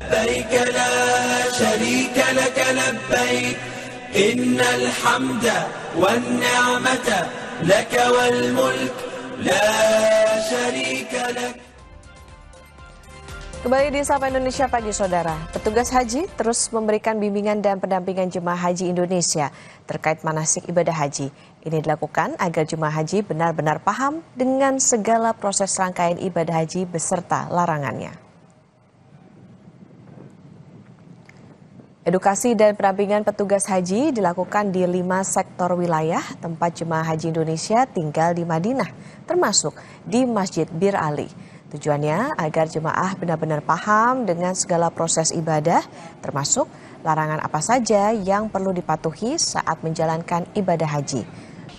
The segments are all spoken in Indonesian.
لبيك لا شريك لك لبيك إن الحمد والنعمة لك والملك لا شريك لك. Kembali di Sapa Indonesia Pagi, Saudara. Petugas haji terus memberikan bimbingan dan pendampingan jemaah haji Indonesia terkait manasik ibadah haji. Ini dilakukan agar jemaah haji benar-benar paham dengan segala proses rangkaian ibadah haji beserta larangannya. Edukasi dan pendampingan petugas haji dilakukan di 5 sektor wilayah tempat jemaah haji Indonesia tinggal di Madinah, termasuk di Masjid Bir Ali. Tujuannya agar jemaah benar-benar paham dengan segala proses ibadah, termasuk larangan apa saja yang perlu dipatuhi saat menjalankan ibadah haji.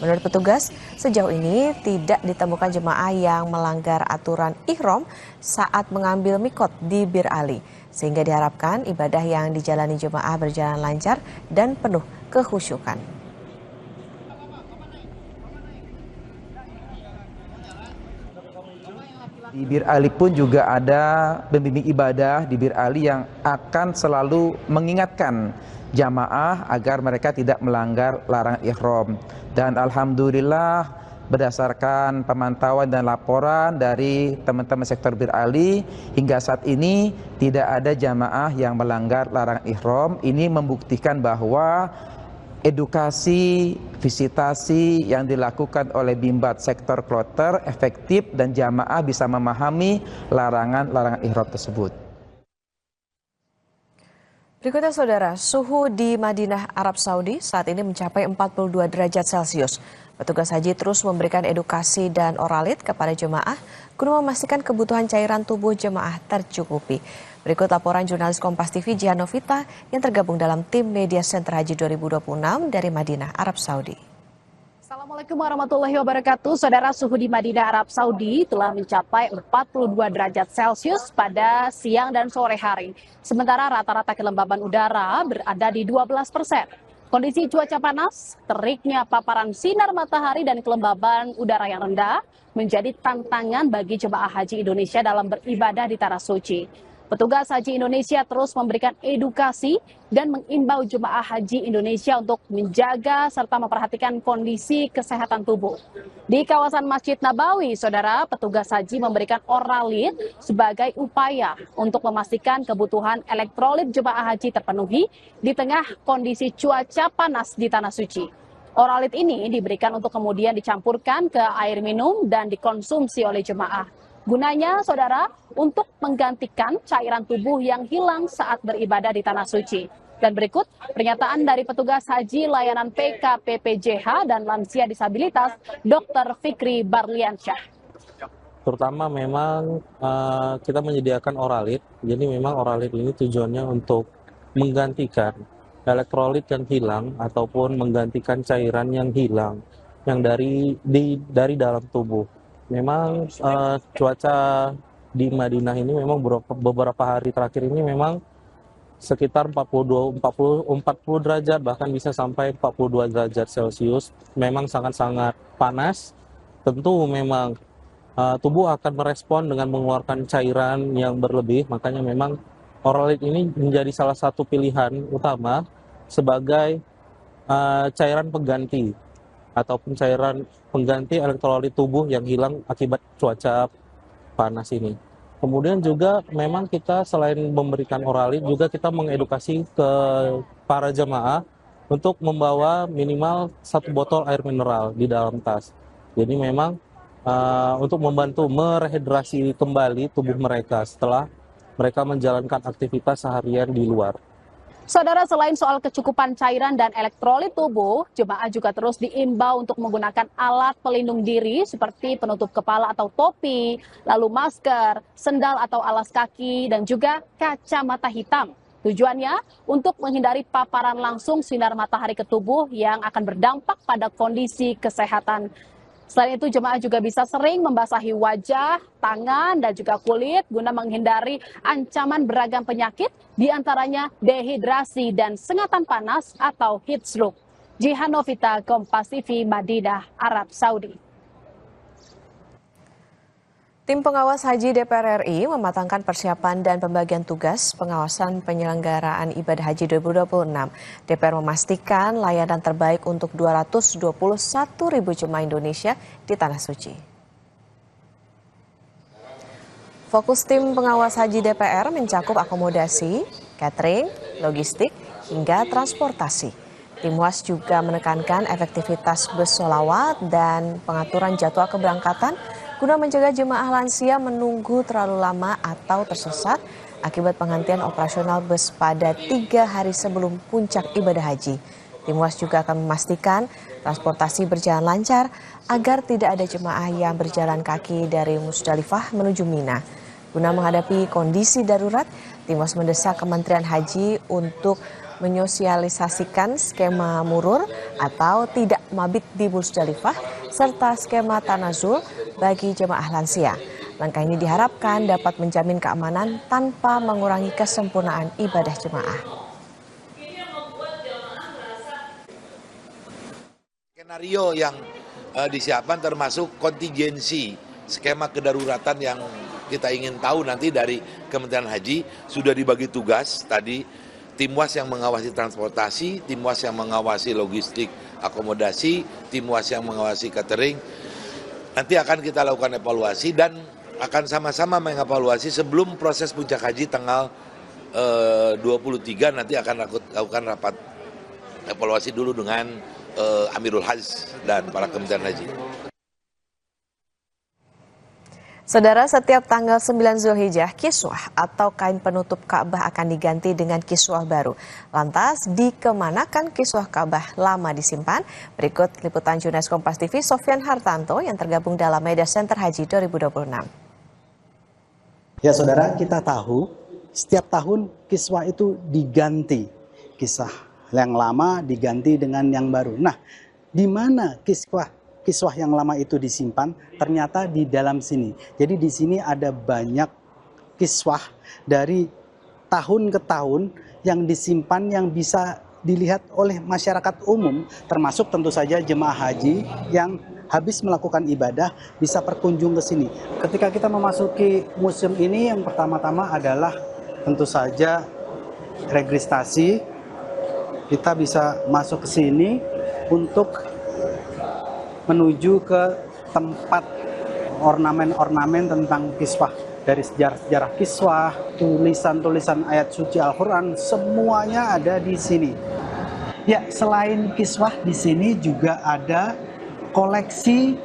Menurut petugas, sejauh ini tidak ditemukan jemaah yang melanggar aturan ihram saat mengambil mikot di Bir Ali, sehingga diharapkan ibadah yang dijalani jemaah berjalan lancar dan penuh kekhusyukan. Di Bir Ali pun juga ada pembimbing ibadah di Bir Ali yang akan selalu mengingatkan jamaah agar mereka tidak melanggar larangan ihram. Dan alhamdulillah berdasarkan pemantauan dan laporan dari teman-teman sektor Bir Ali, hingga saat ini tidak ada jamaah yang melanggar larangan ihram. Ini membuktikan bahwa edukasi, visitasi yang dilakukan oleh Bimbat sektor kloter efektif dan jamaah bisa memahami larangan-larangan ihram tersebut. Berikutnya, Saudara, suhu di Madinah, Arab Saudi saat ini mencapai 42 derajat Celcius. Petugas haji terus memberikan edukasi dan oralit kepada jemaah guna memastikan kebutuhan cairan tubuh jemaah tercukupi. Berikut laporan jurnalis Kompas TV Jihan Novita yang tergabung dalam tim Media Center Haji 2026 dari Madinah, Arab Saudi. Assalamualaikum warahmatullahi wabarakatuh. Saudara, suhu di Madinah, Arab Saudi telah mencapai 42 derajat Celcius pada siang dan sore hari. Sementara rata-rata kelembaban udara berada di 12%. Kondisi cuaca panas, teriknya paparan sinar matahari dan kelembaban udara yang rendah menjadi tantangan bagi jemaah haji Indonesia dalam beribadah di Tanah Suci. Petugas Haji Indonesia terus memberikan edukasi dan mengimbau jemaah haji Indonesia untuk menjaga serta memperhatikan kondisi kesehatan tubuh. Di kawasan Masjid Nabawi, Saudara, petugas haji memberikan oralit sebagai upaya untuk memastikan kebutuhan elektrolit jemaah haji terpenuhi di tengah kondisi cuaca panas di Tanah Suci. Oralit ini diberikan untuk kemudian dicampurkan ke air minum dan dikonsumsi oleh jemaah. Gunanya, Saudara, untuk menggantikan cairan tubuh yang hilang saat beribadah di Tanah Suci. Dan berikut pernyataan dari petugas haji layanan PKPPJH dan lansia disabilitas, Dr. Fikri Barliansyah. Terutama memang kita menyediakan oralit, jadi memang oralit ini tujuannya untuk menggantikan elektrolit yang hilang ataupun menggantikan cairan yang hilang yang dari dalam tubuh. Memang cuaca di Madinah ini memang beberapa hari terakhir ini memang sekitar 40 derajat, bahkan bisa sampai 42 derajat Celcius. Memang sangat-sangat panas. Tentu memang tubuh akan merespon dengan mengeluarkan cairan yang berlebih, makanya memang oralit ini menjadi salah satu pilihan utama sebagai cairan pengganti ataupun cairan pengganti elektrolit tubuh yang hilang akibat cuaca panas ini. Kemudian juga memang kita selain memberikan oralit, juga kita mengedukasi ke para jemaah untuk membawa minimal 1 botol air mineral di dalam tas. Jadi memang untuk membantu merehidrasi kembali tubuh mereka setelah mereka menjalankan aktivitas seharian di luar. Saudara, selain soal kecukupan cairan dan elektrolit tubuh, jemaah juga terus diimbau untuk menggunakan alat pelindung diri seperti penutup kepala atau topi, lalu masker, sendal atau alas kaki, dan juga kacamata hitam. Tujuannya untuk menghindari paparan langsung sinar matahari ke tubuh yang akan berdampak pada kondisi kesehatan. Selain itu, jemaah juga bisa sering membasahi wajah, tangan, dan juga kulit guna menghindari ancaman beragam penyakit, diantaranya dehidrasi dan sengatan panas atau heat stroke. Jihan Novita, Kompas TV, Madinah, Arab Saudi. Tim pengawas haji DPR RI mematangkan persiapan dan pembagian tugas pengawasan penyelenggaraan ibadah haji 2026. DPR memastikan layanan terbaik untuk 221.000 jemaah Indonesia di Tanah Suci. Fokus tim pengawas haji DPR mencakup akomodasi, catering, logistik, hingga transportasi. Tim WAS juga menekankan efektivitas bus sholawat dan pengaturan jadwal keberangkatan guna mencegah jemaah lansia menunggu terlalu lama atau tersesat akibat penghentian operasional bus pada 3 hari sebelum puncak ibadah haji. Tim WAS juga akan memastikan transportasi berjalan lancar agar tidak ada jemaah yang berjalan kaki dari Musdalifah menuju Mina. Guna menghadapi kondisi darurat, Tim WAS mendesak Kementerian Haji untuk menyosialisasikan skema murur atau tidak mabit di Musdalifah serta skema tanazul bagi jemaah lansia. Langkah ini diharapkan dapat menjamin keamanan tanpa mengurangi kesempurnaan ibadah jemaah. Skenario yang disiapkan termasuk kontingensi skema kedaruratan yang kita ingin tahu nanti dari Kementerian Haji sudah dibagi tugas tadi. Tim WAS yang mengawasi transportasi, tim WAS yang mengawasi logistik akomodasi, tim WAS yang mengawasi catering. Nanti akan kita lakukan evaluasi dan akan sama-sama mengevaluasi sebelum proses puncak haji tanggal 23 nanti akan lakukan rapat evaluasi dulu dengan Amirul Hajj dan para Kementerian Haji. Saudara, setiap tanggal 9 Zulhijjah, kiswah atau kain penutup Ka'bah akan diganti dengan kiswah baru. Lantas, dikemanakan kiswah Ka'bah lama disimpan? Berikut liputan jurnalis Kompas TV Sofyan Hartanto yang tergabung dalam Media Center Haji 2026. Ya saudara, kita tahu setiap tahun kiswah itu diganti. Kisah yang lama diganti dengan yang baru. Nah, di mana kiswah yang lama itu disimpan? Ternyata di dalam sini. Jadi di sini ada banyak kiswah dari tahun ke tahun yang disimpan yang bisa dilihat oleh masyarakat umum, termasuk tentu saja jemaah haji yang habis melakukan ibadah bisa berkunjung ke sini. Ketika kita memasuki museum ini, yang pertama-tama adalah tentu saja registrasi. Kita bisa masuk ke sini untuk menuju ke tempat ornamen-ornamen tentang kiswah. Dari sejarah-sejarah kiswah, tulisan-tulisan ayat suci Al-Quran, semuanya ada di sini. Ya, selain kiswah di sini juga ada koleksi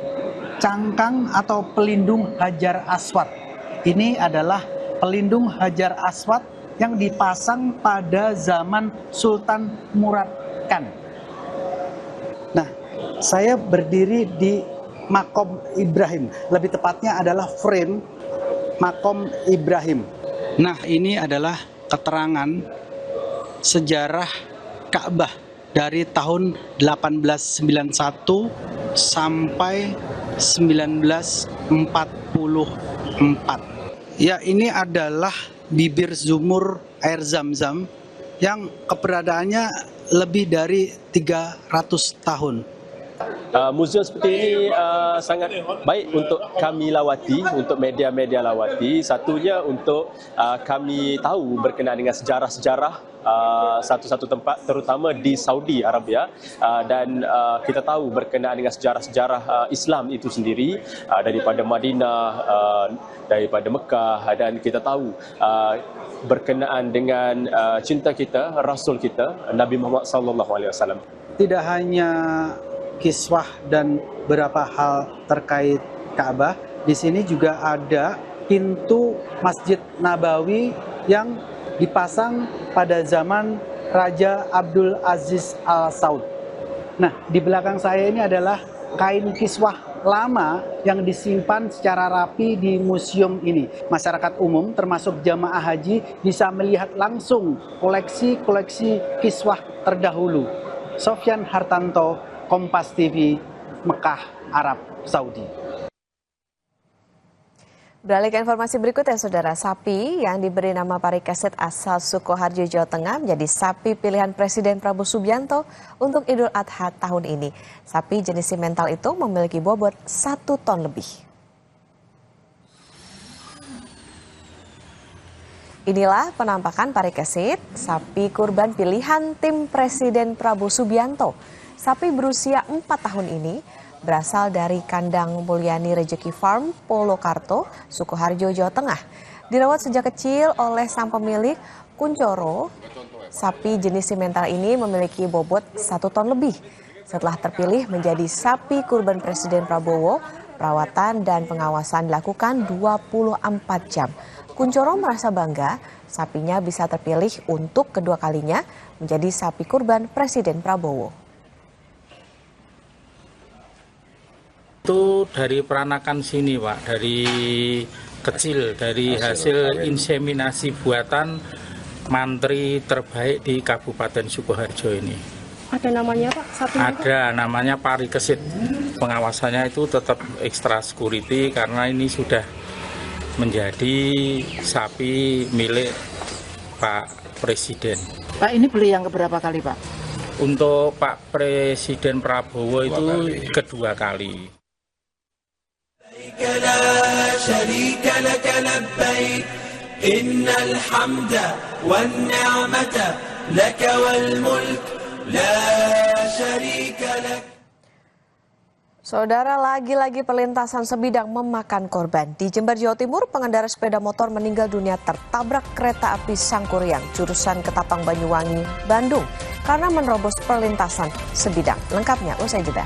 cangkang atau pelindung Hajar Aswad. Ini adalah pelindung Hajar Aswad yang dipasang pada zaman Sultan Murad Khan. Nah, saya berdiri di Makom Ibrahim, lebih tepatnya adalah frame Makom Ibrahim. Nah, ini adalah keterangan sejarah Ka'bah dari tahun 1891 sampai 1944. Ya, ini adalah bibir sumur air Zam-Zam yang keberadaannya lebih dari 300 tahun. Museum seperti ini sangat baik untuk kami lawati, untuk media-media lawati. Satunya untuk kami tahu berkenaan dengan sejarah-sejarah satu-satu tempat, terutama di Saudi Arabia, dan kita tahu berkenaan dengan sejarah-sejarah Islam itu sendiri daripada Madinah, daripada Mekah, dan kita tahu berkenaan dengan cinta kita, Rasul kita, Nabi Muhammad SAW. Tidak hanya kiswah dan beberapa hal terkait Ka'bah, di sini juga ada pintu Masjid Nabawi yang dipasang pada zaman Raja Abdul Aziz Al Saud. Nah, di belakang saya ini adalah kain kiswah lama yang disimpan secara rapi di museum ini. Masyarakat umum termasuk jamaah haji bisa melihat langsung koleksi-koleksi kiswah terdahulu. Sofyan Hartanto, Kompas TV, Mekah, Arab Saudi. Beralih ke informasi berikutnya, Saudara. Sapi yang diberi nama Parikesit asal Sukoharjo, Jawa Tengah menjadi sapi pilihan Presiden Prabowo Subianto untuk Idul Adha tahun ini. Sapi jenis simental itu memiliki bobot 1 ton lebih. Inilah penampakan parikesit, sapi kurban pilihan tim Presiden Prabowo Subianto. Sapi berusia 4 tahun ini berasal dari kandang Mulyani Rejeki Farm, Polokarto, Sukoharjo, Jawa Tengah. Dirawat sejak kecil oleh sang pemilik, Kuncoro. Sapi jenis simental ini memiliki bobot 1 ton lebih. Setelah terpilih menjadi sapi kurban Presiden Prabowo, perawatan dan pengawasan dilakukan 24 jam. Kuncoro merasa bangga sapinya bisa terpilih untuk kedua kalinya menjadi sapi kurban Presiden Prabowo. Itu dari peranakan sini, Pak, dari kecil, dari hasil inseminasi buatan mantri terbaik di Kabupaten Sukoharjo ini. Ada namanya, Pak? Sapinya, Pak? Ada, namanya parikesit. Pengawasannya itu tetap extra security karena ini sudah menjadi sapi milik Pak Presiden. Pak, ini beli yang keberapa kali, Pak? Untuk Pak Presiden Prabowo itu kedua kali. لا شريك لك لبيك إن الحمد والنعمة لك والملك لا شريك لك. Saudara, lagi-lagi perlintasan sebidang memakan korban. Di Jember, Jawa Timur, pengendara sepeda motor meninggal dunia tertabrak kereta api Sangkuriang jurusan Ketapang Banyuwangi, Bandung karena menerobos perlintasan sebidang. Lengkapnya usai jeda.